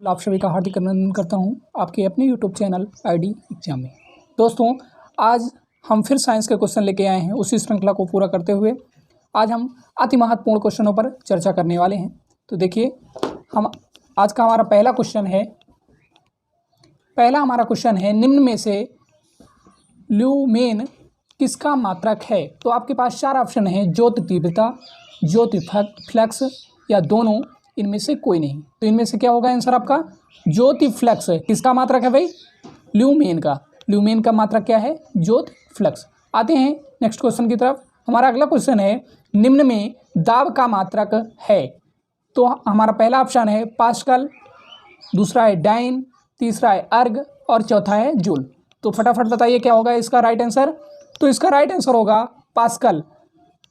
आप सभी का हार्दिक अभिनंदन करता हूं आपके अपने यूट्यूब चैनल आईडी एग्जाम में। दोस्तों, आज हम फिर साइंस के क्वेश्चन लेके आए हैं। उसी श्रृंखला को पूरा करते हुए आज हम अति महत्वपूर्ण क्वेश्चनों पर चर्चा करने वाले हैं। तो देखिए, हम आज का हमारा पहला हमारा क्वेश्चन है निम्न में से ल्यूमेन किसका मात्रक है। तो आपके पास चार ऑप्शन हैं: ज्योति तीव्रता, ज्योति फ्लक्स या दोनों, इनमें से कोई नहीं। तो इनमें से क्या होगा आंसर आपका? ज्योति फ्लक्स। किसका मात्रक है भाई? ल्यूमेन का। ल्यूमेन का मात्रक क्या है? ज्योति फ्लक्स। आते हैं नेक्स्ट क्वेश्चन की तरफ। हमारा अगला क्वेश्चन है निम्न में दाब का मात्रक है। तो हमारा पहला ऑप्शन है पास्कल, दूसरा है डाइन, तीसरा है अर्ग और चौथा है जूल। तो फटाफट बताइए क्या होगा इसका राइट आंसर। तो इसका राइट आंसर होगा पास्कल।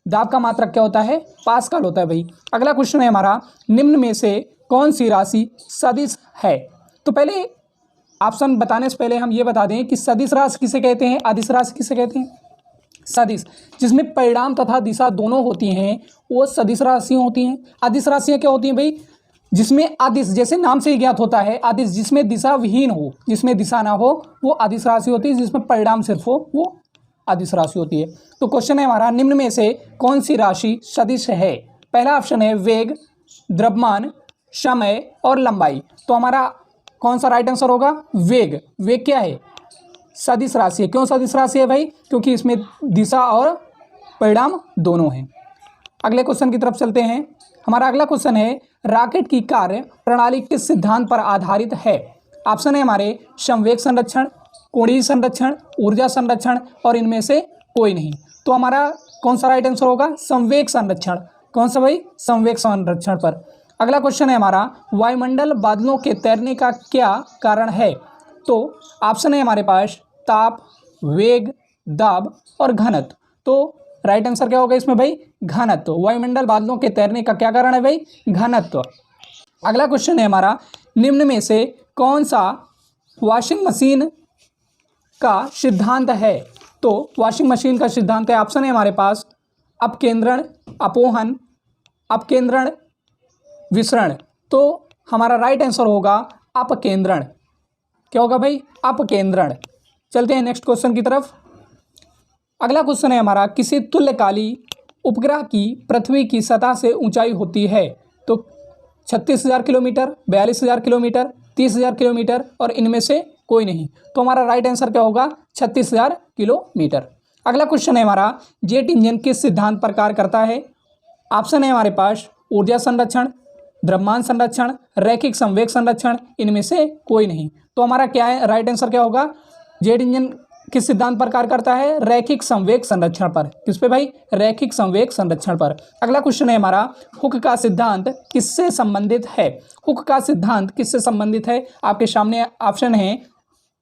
दाब का मात्रक क्या होता है? पास्कल होता है भाई। अगला क्वेश्चन है हमारा निम्न में से कौन सी राशि सदिश है। तो पहले ऑप्शन बताने से पहले हम ये बता दें कि सदिश राशि किसे कहते हैं, अदिश राशि किसे कहते हैं। सदिश जिसमें परिणाम तथा दिशा दोनों होती हैं वो सदिश राशियाँ होती हैं। अदिश राशियाँ क्या होती हैं भाई? जिसमें अदिश, जैसे नाम से ही ज्ञात होता है, अदिश जिसमें दिशा विहीन हो, जिसमें दिशा ना हो वो अदिश राशि होती है। जिसमें परिणाम सिर्फ हो वो अदिश राशि होती है। तो क्वेश्चन है हमारा निम्न में से कौन सी राशि सदिश है। पहला ऑप्शन है वेग, द्रव्यमान, समय और लंबाई। तो हमारा कौन सा राइट आंसर होगा? वेग। वेग क्या है? सदिश राशि है। क्यों सदिश राशि है भाई? क्योंकि इसमें दिशा और परिणाम दोनों हैं। अगले क्वेश्चन की तरफ चलते हैं। हमारा अगला क्वेश्चन है रॉकेट की कार्य प्रणाली किस सिद्धांत पर आधारित है। ऑप्शन है हमारे संवेग संरक्षण, कोणीय संरक्षण, ऊर्जा संरक्षण और इनमें से कोई नहीं। तो हमारा कौन सा राइट आंसर होगा? संवेग संरक्षण। कौन सा भाई? संवेग संरक्षण पर। अगला क्वेश्चन है हमारा वायुमंडल बादलों के तैरने का क्या कारण है। तो ऑप्शन है हमारे पास ताप, वेग, दाब और घनत्व। तो राइट आंसर क्या होगा इसमें भाई? घनत्व। वायुमंडल बादलों के तैरने का क्या कारण है भाई? घनत्व। अगला क्वेश्चन है हमारा निम्न में से कौन सा वॉशिंग मशीन का सिद्धांत है। तो वॉशिंग मशीन का सिद्धांत है, ऑप्शन है हमारे पास अपकेंद्रण, अपोहन, अपकेंद्रण, विसरण। तो हमारा राइट आंसर होगा अपकेंद्रण। क्या होगा भाई? अपकेंद्रण। चलते हैं नेक्स्ट क्वेश्चन की तरफ। अगला क्वेश्चन है हमारा किसी तुल्यकाली उपग्रह की पृथ्वी की सतह से ऊंचाई होती है। तो 36,000 किलोमीटर, 42,000 किलोमीटर, 30,000 किलोमीटर और इनमें से कोई नहीं। तो हमारा राइट आंसर क्या होगा? 36,000 किलोमीटर। अगला क्वेश्चन है हमारा जेट इंजन किस सिद्धांत पर कार्य करता है। ऑप्शन है हमारे पास ऊर्जा संरक्षण, द्रव्यमान संरक्षण, रैखिक संवेग संरक्षण, इनमें से कोई नहीं। तो हमारा क्या है राइट आंसर क्या होगा? जेट इंजन किस सिद्धांत पर कार्य करता है? रैखिक संवेग संरक्षण पर। किस पे भाई? रैखिक संवेग संरक्षण पर। अगला क्वेश्चन है हमारा हुक का सिद्धांत किससे संबंधित है। हुक का सिद्धांत किससे संबंधित है? आपके सामने ऑप्शन है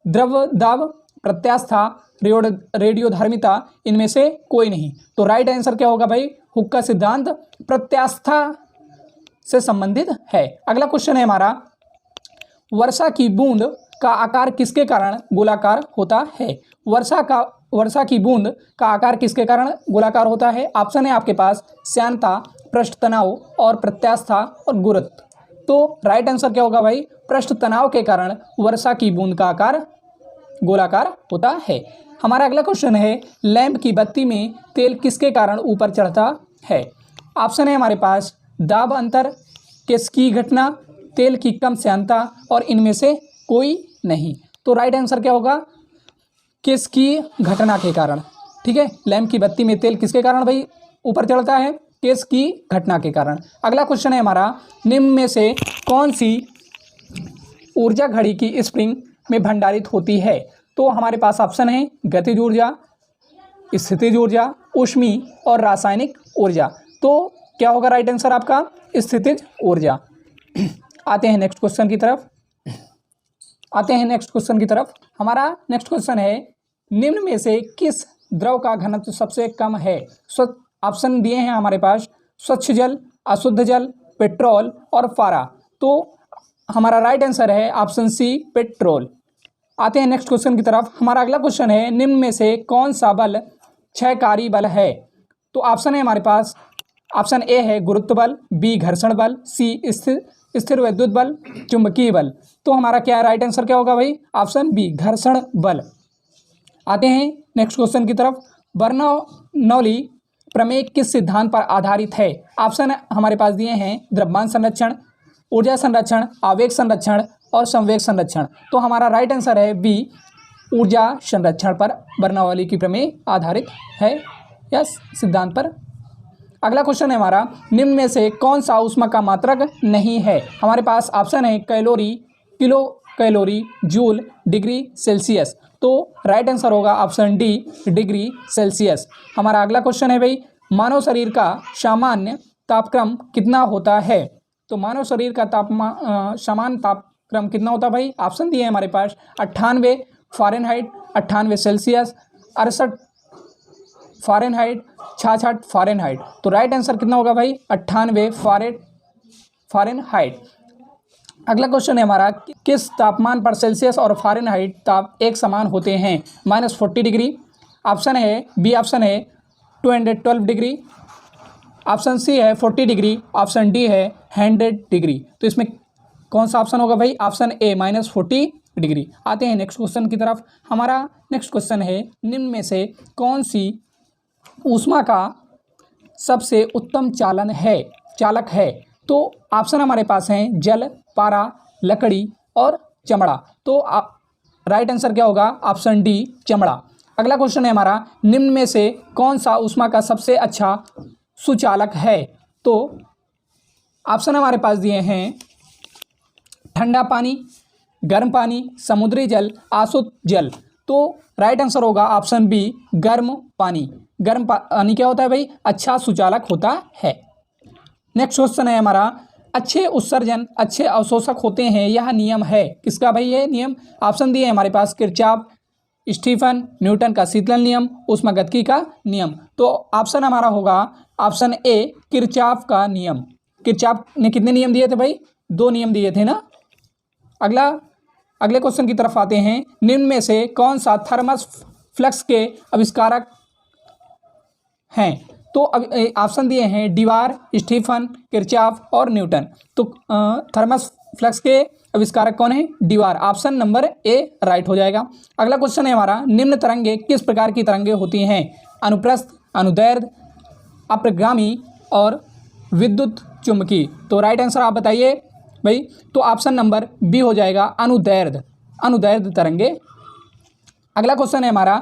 द्रव दाब, प्रत्यास्था, रेडियोधर्मिता, इनमें से कोई नहीं। तो राइट आंसर क्या होगा भाई? हुक का सिद्धांत प्रत्यास्था से संबंधित है। अगला क्वेश्चन है हमारा वर्षा की बूंद का आकार किसके कारण गोलाकार होता है। वर्षा की बूंद का आकार किसके कारण गोलाकार होता है। ऑप्शन है आपके पास श्यानता, पृष्ठ तनाव और प्रत्यास्था और गुरुत्व। तो राइट आंसर क्या होगा भाई? पृष्ठ तनाव के कारण वर्षा की बूंद का आकार गोलाकार होता है। हमारा अगला क्वेश्चन है लैंप की बत्ती में तेल किसके कारण ऊपर चढ़ता है। ऑप्शन है हमारे पास दाब अंतर, केस्की घटना, तेल की कम श्यानता और इनमें से कोई नहीं। तो राइट आंसर क्या होगा? केस्की घटना के कारण। ठीक है, लैंप की बत्ती में तेल किसके कारण भाई ऊपर चढ़ता है? केस्की घटना के कारण। अगला क्वेश्चन है हमारा निम्न में से कौन सी ऊर्जा घड़ी की स्प्रिंग में भंडारित होती है। तो हमारे पास ऑप्शन है गतिज ऊर्जा, स्थितिज ऊर्जा, ऊष्मीय और रासायनिक ऊर्जा। तो क्या होगा राइट आंसर आपका? स्थितिज ऊर्जा। आते हैं नेक्स्ट क्वेश्चन की तरफ। हमारा नेक्स्ट क्वेश्चन है निम्न में से किस द्रव का घनत्व सबसे कम है। ऑप्शन दिए हैं हमारे पास स्वच्छ जल, अशुद्ध जल, पेट्रोल और पारा। तो हमारा राइट आंसर है ऑप्शन सी पेट्रोल। आते हैं नेक्स्ट क्वेश्चन की तरफ। हमारा अगला क्वेश्चन है निम्न में से कौन सा बल क्षयकारी बल है। तो ऑप्शन है हमारे पास ऑप्शन ए है गुरुत्व बल, बी घर्षण बल, सी स्थिर विद्युत बल, चुंबकीय बल। तो हमारा क्या राइट आंसर क्या होगा भाई? ऑप्शन बी, घर्षण बल। आते हैं नेक्स्ट क्वेश्चन की तरफ। बर्नौली प्रमेय किस सिद्धांत पर आधारित है? ऑप्शन हमारे पास दिए हैं द्रव्यमान संरक्षण, ऊर्जा संरक्षण, आवेग संरक्षण और संवेग संरक्षण। तो हमारा राइट आंसर है बी, ऊर्जा संरक्षण पर बर्नौली की प्रमेय आधारित है या सिद्धांत पर। अगला क्वेश्चन है हमारा, निम्न में से कौन सा ऊष्मा का मात्रक नहीं है? हमारे पास ऑप्शन है calorie, kilo calorie, joule, degree Celsius. तो राइट आंसर होगा ऑप्शन डी, डिग्री सेल्सियस। हमारा अगला क्वेश्चन है भाई, मानव शरीर का सामान्य तापक्रम कितना होता है? तो मानव शरीर का सामान्य तापक्रम कितना होता है भाई? ऑप्शन दिए हैं हमारे पास 98 फ़ारेनहाइट, 98 सेल्सियस, 68 फ़ारेनहाइट, 66 फ़ारेनहाइट। तो राइट आंसर कितना होगा भाई? 98 फ़ारेनहाइट। अगला क्वेश्चन है हमारा, किस तापमान पर सेल्सियस और फ़ारेनहाइट ताप एक समान होते हैं? -40 डिग्री, ऑप्शन है बी, ऑप्शन है 212 डिग्री, ऑप्शन सी है 40 डिग्री, ऑप्शन डी है 100 डिग्री। तो इसमें कौन सा ऑप्शन होगा भाई? Option A, -40 degree. आते हैं नेक्स्ट क्वेश्चन की तरफ। हमारा नेक्स्ट क्वेश्चन है, निम्न में से कौन सी ऊष्मा का सबसे उत्तम चालक है? तो ऑप्शन हमारे पास हैं जल, पारा, लकड़ी और चमड़ा। तो राइट आंसर क्या होगा? ऑप्शन डी, चमड़ा। अगला क्वेश्चन है हमारा, निम्न में से कौन सा ऊष्मा का सबसे अच्छा सुचालक है? तो ऑप्शन हमारे पास दिए हैं ठंडा पानी, गर्म पानी, समुद्री जल, आसुत जल। तो राइट आंसर होगा ऑप्शन बी, गर्म पानी। गर्म पानी क्या होता है भाई? अच्छा सुचालक होता है। नेक्स्ट क्वेश्चन है हमारा, अच्छे उत्सर्जन अच्छे अवशोषक होते हैं, यह नियम है किसका भाई? ये नियम ऑप्शन दिए हैं हमारे पास किरचॉफ, स्टीफन, न्यूटन का शीतलन नियम, ऊष्मागतिकी का नियम। तो ऑप्शन हमारा होगा ऑप्शन ए, किरचॉफ का नियम। किरचॉफ ने कितने नियम दिए थे भाई? 2 नियम दिए थे ना। अगले क्वेश्चन की तरफ आते हैं, निम्न में से कौन सा थर्मस फ्लक्स के आविष्कारक हैं? तो ऑप्शन दिए हैं डिवार, स्टीफन, किरचॉफ और न्यूटन। तो थर्मस फ्लक्स के आविष्कारक कौन है? डिवार। ऑप्शन नंबर ए राइट हो जाएगा। अगला क्वेश्चन है हमारा, निम्न तरंगे किस प्रकार की तरंगे होती हैं? अनुप्रस्थ, अनुदैर्ध्य, अपरिगामी और विद्युत चुम्बकी। तो राइट आंसर आप बताइए भाई। तो ऑप्शन नंबर बी हो जाएगा, अनुदैर्ध्य तरंगे। अगला क्वेश्चन है हमारा,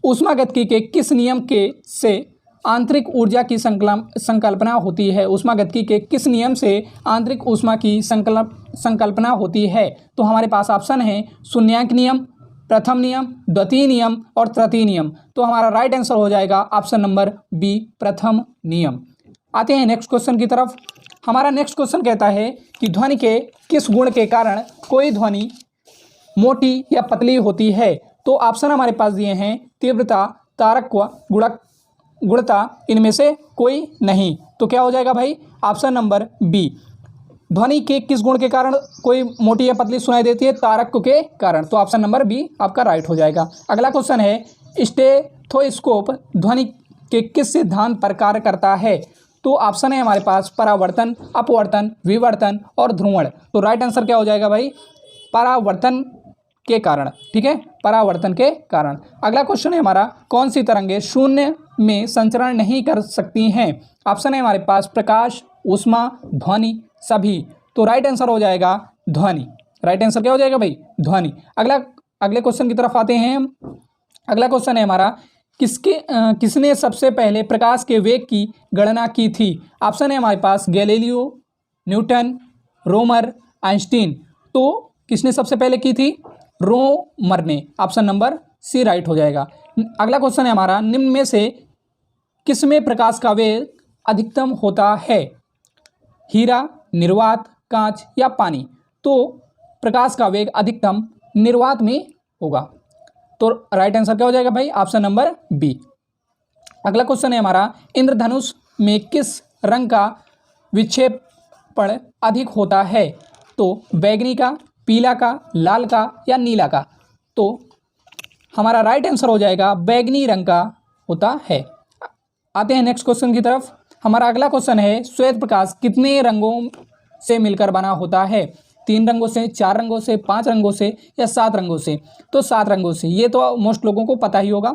ऊष्मागतिकी के किस नियम से आंतरिक ऊर्जा की संकल्पना होती है? ऊष्मागतिकी के किस नियम से आंतरिक ऊष्मा की संकल्पना होती है? तो हमारे पास ऑप्शन है शून्यांक नियम, प्रथम नियम, द्वितीय नियम और तृतीय नियम। तो हमारा राइट आंसर हो जाएगा ऑप्शन नंबर बी, प्रथम नियम। आते हैं नेक्स्ट क्वेश्चन की तरफ। हमारा नेक्स्ट क्वेश्चन कहता है कि ध्वनि के किस गुण के कारण कोई ध्वनि मोटी या पतली होती है? तो ऑप्शन हमारे पास दिए हैं तीव्रता, तारकत्व, गुणता, इनमें से कोई नहीं। तो क्या हो जाएगा भाई? ऑप्शन नंबर बी, ध्वनि के किस गुण के कारण कोई मोटी या पतली सुनाई देती है? तारकत्व के कारण। तो ऑप्शन नंबर बी आपका राइट हो जाएगा। अगला क्वेश्चन है, स्टेथोस्कोप ध्वनि के किस सिद्धांत पर कार्य करता है? तो ऑप्शन है हमारे पास परावर्तन, अपवर्तन, विवर्तन और ध्रुवण। तो राइट आंसर क्या हो जाएगा भाई? परावर्तन के कारण। ठीक है, परावर्तन के कारण। अगला क्वेश्चन है हमारा, कौन सी तरंगे शून्य में संचरण नहीं कर सकती हैं? ऑप्शन है हमारे पास प्रकाश, ऊष्मा, ध्वनि, सभी। तो राइट आंसर हो जाएगा ध्वनि। राइट आंसर क्या हो जाएगा भाई? ध्वनि। अगले क्वेश्चन की तरफ आते हैं हम। अगला क्वेश्चन है हमारा, किसने सबसे पहले प्रकाश के वेग की गणना की थी? ऑप्शन है हमारे पास गैलीलियो, न्यूटन, रोमर, आइंस्टीन। तो किसने सबसे पहले की थी? रोमर ने। ऑप्शन नंबर सी राइट हो जाएगा। अगला क्वेश्चन है हमारा, निम्न में से किसमें प्रकाश का वेग अधिकतम होता है? हीरा, निर्वात, कांच या पानी? तो प्रकाश का वेग अधिकतम निर्वात में होगा। तो राइट आंसर क्या हो जाएगा भाई? Option number B. अगला क्वेश्चन है हमारा, इंद्रधनुष में किस रंग का विक्षेपण अधिक होता है? तो बैगनी का, पीला का, लाल का या नीला का? तो हमारा राइट आंसर हो जाएगा बैगनी रंग का होता है। आते हैं नेक्स्ट क्वेश्चन की तरफ। हमारा अगला क्वेश्चन है, श्वेत प्रकाश कितने रंगों से मिलकर बना होता है? 3 रंगों से, 4 रंगों से, 5 रंगों से या 7 रंगों से? तो 7 रंगों से। ये तो मोस्ट लोगों को पता ही होगा,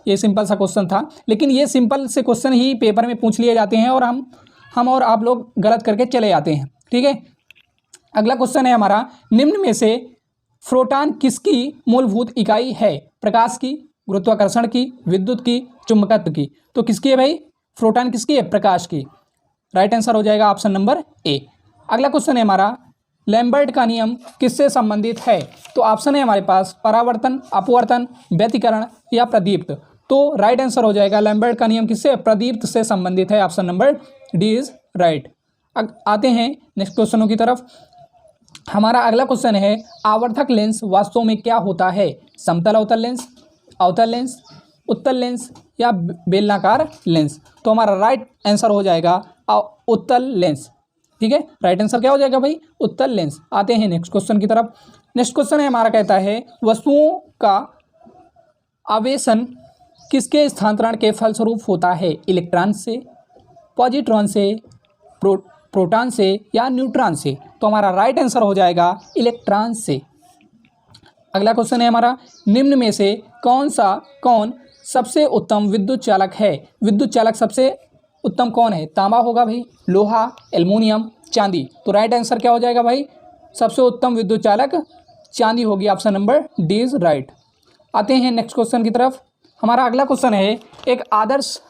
ये सिंपल सा क्वेश्चन था। लेकिन ये सिंपल से क्वेश्चन ही पेपर में पूछ लिए जाते हैं और हम और आप लोग गलत करके चले जाते हैं, ठीक है। अगला क्वेश्चन है हमारा, निम्न में से प्रोटॉन किसकी मूलभूत इकाई है? प्रकाश की, गुरुत्वाकर्षण की, विद्युत की, चुंबकत्व की? तो किसकी है भाई? प्रोटॉन किसकी है? प्रकाश की। राइट आंसर हो जाएगा ऑप्शन नंबर ए। अगला क्वेश्चन है हमारा, लैम्बर्ट का नियम किससे संबंधित है? तो ऑप्शन है हमारे पास परावर्तन, अपवर्तन, व्यतिकरण या प्रदीप्त। तो राइट आंसर हो जाएगा लैम्बर्ट का नियम किससे? प्रदीप्त से संबंधित है। Option number D is right. आते हैं नेक्स्ट क्वेश्चनों की तरफ। हमारा अगला क्वेश्चन है, आवर्धक लेंस वास्तव में क्या होता है? समतल अवतल लेंस, अवतल लेंस, उत्तल लेंस या बेलनाकार लेंस? तो हमारा राइट आंसर हो जाएगा उत्तल लेंस, ठीक है। राइट आंसर क्या हो जाएगा भाई? उत्तल लेंस। आते हैं नेक्स्ट क्वेश्चन की तरफ। नेक्स्ट क्वेश्चन है हमारा, कहता है वस्तुओं का आवेशन किसके स्थानांतरण के फलस्वरूप होता है? इलेक्ट्रॉन से, पॉजिट्रॉन से, प्रोटॉन से या न्यूट्रॉन से? तो हमारा राइट आंसर हो जाएगा इलेक्ट्रॉन से। अगला क्वेश्चन है हमारा, निम्न में से कौन सबसे उत्तम विद्युत चालक है? विद्युत चालक सबसे उत्तम कौन है? तांबा होगा भाई, लोहा, एल्युमिनियम, चांदी? तो राइट आंसर क्या हो जाएगा भाई? सबसे उत्तम विद्युत चालक चांदी होगी। Option number D is right. आते हैं नेक्स्ट क्वेश्चन की तरफ। हमारा अगला क्वेश्चन है, एक आदर्श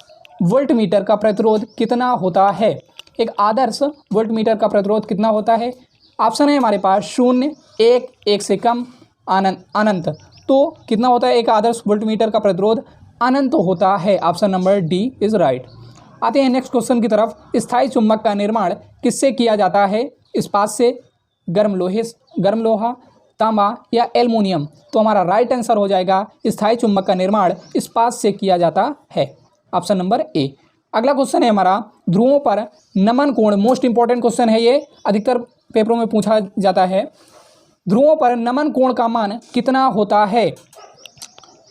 वोल्टमीटर का प्रतिरोध कितना होता है? एक आदर्श वोल्टमीटर का प्रतिरोध कितना होता है? ऑप्शन है हमारे पास 0, 1, 1 से कम, अनंत। तो कितना होता है एक आदर्श वोल्टमीटर का प्रतिरोध? अनंत होता है। Option number D is right. आते हैं नेक्स्ट क्वेश्चन की तरफ। स्थायी चुंबक का निर्माण किससे किया जाता है? इस्पात से, गर्म लोहा, तांबा या एल्युमिनियम? तो हमारा राइट आंसर हो जाएगा स्थायी चुंबक का निर्माण इस्पात से किया जाता है। Option number A. अगला क्वेश्चन है हमारा, ध्रुवों पर नमन कोण, मोस्ट इंपॉर्टेंट क्वेश्चन है ये, अधिकतर पेपरों में पूछा जाता है। ध्रुवों पर नमन कोण का मान कितना होता है?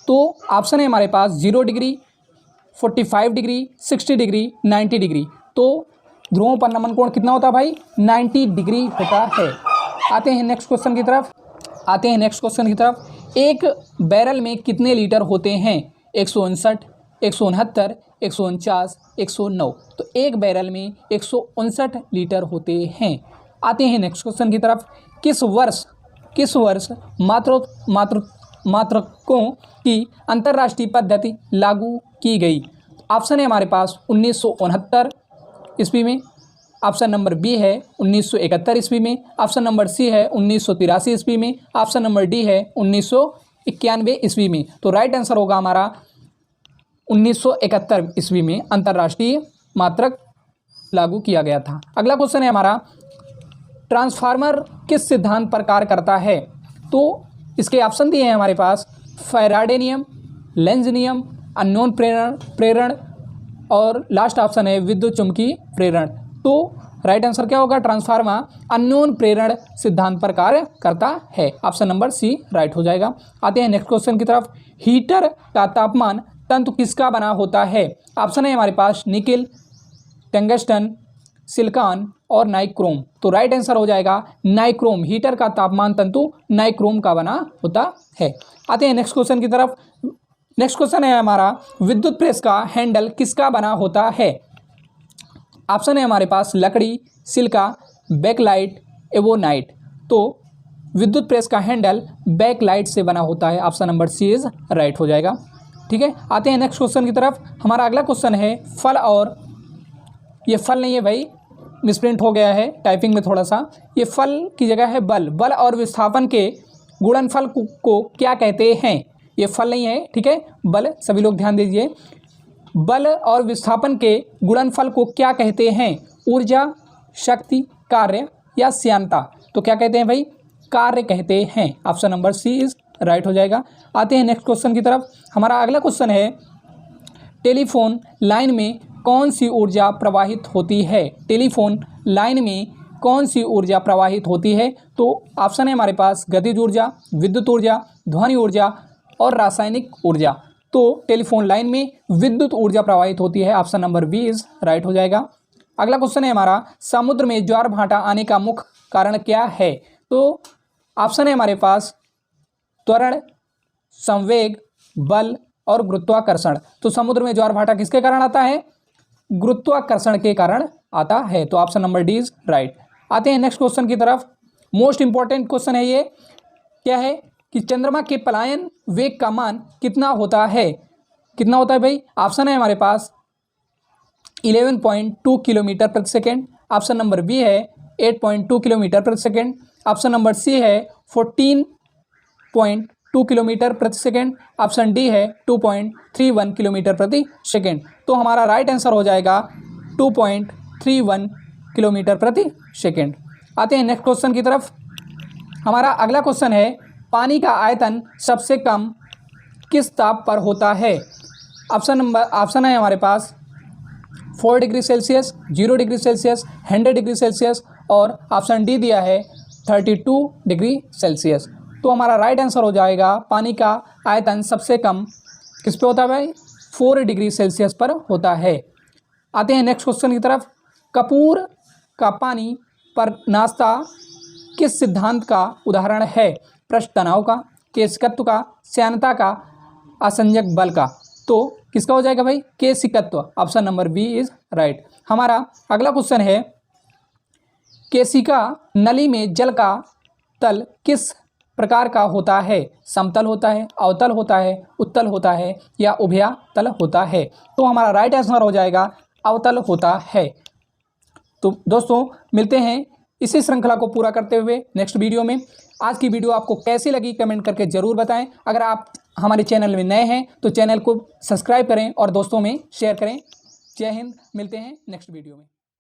तो ऑप्शन है हमारे पास 0 डिग्री, 45 डिग्री, 60 डिग्री, 90 डिग्री। तो ध्रुवों पर नमन कोण कितना होता है भाई? 90 डिग्री होता है। आते हैं नेक्स्ट क्वेश्चन की तरफ। एक बैरल में कितने लीटर होते हैं? 159, 169, 149, 109। तो एक बैरल में 159 लीटर होते हैं। आते हैं नेक्स्ट क्वेश्चन की तरफ। किस वर्ष मात्रकों की अंतर्राष्ट्रीय पद्धति लागू की गई? ऑप्शन है हमारे पास 1969 ईस्वी में, ऑप्शन नंबर बी है 1971 ईस्वी में, ऑप्शन नंबर सी है 1983 ईस्वी में, ऑप्शन नंबर डी है 1991 ईस्वी में। तो राइट आंसर होगा हमारा 1971 ईस्वी में अंतर्राष्ट्रीय मात्रक लागू किया गया था। अगला क्वेश्चन है हमारा, ट्रांसफार्मर किस सिद्धांत पर कार्य करता है? तो इसके ऑप्शन दिए हैं हमारे पास, फैराडे नियम, लेंज नियम, अननोन प्रेरण और लास्ट ऑप्शन है विद्युत चुम्बकीय प्रेरण। तो राइट आंसर क्या होगा? ट्रांसफार्मर अननोन प्रेरण सिद्धांत पर कार्य करता है। ऑप्शन नंबर सी राइट हो जाएगा। आते हैं नेक्स्ट क्वेश्चन की तरफ। हीटर का तापमान तंतु किसका बना होता है? ऑप्शन है हमारे पास निकिल, टंगस्टन, सिलिकॉन और नाइक्रोम। तो राइट आंसर हो जाएगा नाइक्रोम। हीटर का तापमान तंतु नाइक्रोम का बना होता है। आते हैं नेक्स्ट क्वेश्चन की तरफ। नेक्स्ट क्वेश्चन है हमारा, विद्युत प्रेस का हैंडल किसका बना होता है? ऑप्शन है हमारे पास लकड़ी, सिल्का, बैकलाइट, एवोनाइट। तो विद्युत प्रेस का हैंडल बैकलाइट से बना होता है। Option number C is right हो जाएगा। ठीक है, आते हैं नेक्स्ट क्वेश्चन की तरफ। हमारा अगला क्वेश्चन है फल, और ये फल नहीं है भाई, मिसप्रिंट हो गया है टाइपिंग में थोड़ा सा। ये फल की जगह है बल। बल और विस्थापन के गुणनफल को क्या कहते हैं? ये फल नहीं है, ठीक है, बल। सभी लोग ध्यान दीजिए। बल और विस्थापन के गुणनफल को क्या कहते हैं? ऊर्जा, शक्ति, कार्य या श्यानता? तो क्या कहते हैं भाई? कार्य कहते हैं। Option number C is right हो जाएगा। आते हैं नेक्स्ट क्वेश्चन की तरफ। हमारा अगला क्वेश्चन है, टेलीफोन लाइन में कौन सी ऊर्जा प्रवाहित होती है? टेलीफोन लाइन में कौन सी ऊर्जा प्रवाहित होती है? तो ऑप्शन है हमारे पास गतिज ऊर्जा, विद्युत ऊर्जा, ध्वनि ऊर्जा और रासायनिक ऊर्जा। तो टेलीफोन लाइन में विद्युत ऊर्जा प्रवाहित होती है। Option number B is right हो जाएगा। अगला क्वेश्चन है हमारा, समुद्र में ज्वार भाटा आने का मुख्य कारण क्या है? तो ऑप्शन है हमारे पास त्वरण, संवेग, बल और गुरुत्वाकर्षण। तो समुद्र में ज्वार भाटा किसके कारण आता है? गुरुत्वाकर्षण के कारण आता है। तो option number D is right. आते हैं नेक्स्ट क्वेश्चन की तरफ। मोस्ट इंपॉर्टेंट क्वेश्चन है ये। क्या है कि चंद्रमा के पलायन वेग का मान कितना होता है? कितना होता है भाई? ऑप्शन है हमारे पास 11.2 किलोमीटर प्रति सेकेंड। ऑप्शन नंबर बी है 8.2 किलोमीटर प्रति सेकेंड। ऑप्शन नंबर सी है 14.2 किलोमीटर प्रति सेकेंड। ऑप्शन डी है 2.31 किलोमीटर प्रति सेकेंड। तो हमारा राइट आंसर हो जाएगा 2.31 किलोमीटर प्रति सेकेंड। आते हैं नेक्स्ट क्वेश्चन की तरफ। हमारा अगला क्वेश्चन है, पानी का आयतन सबसे कम किस ताप पर होता है? ऑप्शन है हमारे पास 4 degree Celsius, 0 degree Celsius, 100 degree Celsius और ऑप्शन डी दिया है 32 डिग्री सेल्सियस। तो हमारा राइट आंसर हो जाएगा पानी का आयतन सबसे कम किस पे होता है भाई? 4 डिग्री सेल्सियस पर होता है। आते हैं नेक्स्ट क्वेश्चन की तरफ। कपूर का पानी पर नाश्ता किस सिद्धांत का उदाहरण है? पृष्ठ तनाव का, केशिकत्व का, श्यानता का, असंजक बल का। तो किसका हो जाएगा भाई? केशिकत्व। Option number B is right. हमारा अगला क्वेश्चन है, केशिका नली में जल का तल किस प्रकार का होता है? समतल होता है, अवतल होता है, उत्तल होता है या उभयतल होता है? तो हमारा राइट आंसर हो जाएगा अवतल होता है। तो दोस्तों मिलते हैं इसी श्रृंखला को पूरा करते हुए नेक्स्ट वीडियो में। आज की वीडियो आपको कैसी लगी कमेंट करके ज़रूर बताएं। अगर आप हमारे चैनल में नए हैं तो चैनल को सब्सक्राइब करें और दोस्तों में शेयर करें। जय हिंद। मिलते हैं नेक्स्ट वीडियो में।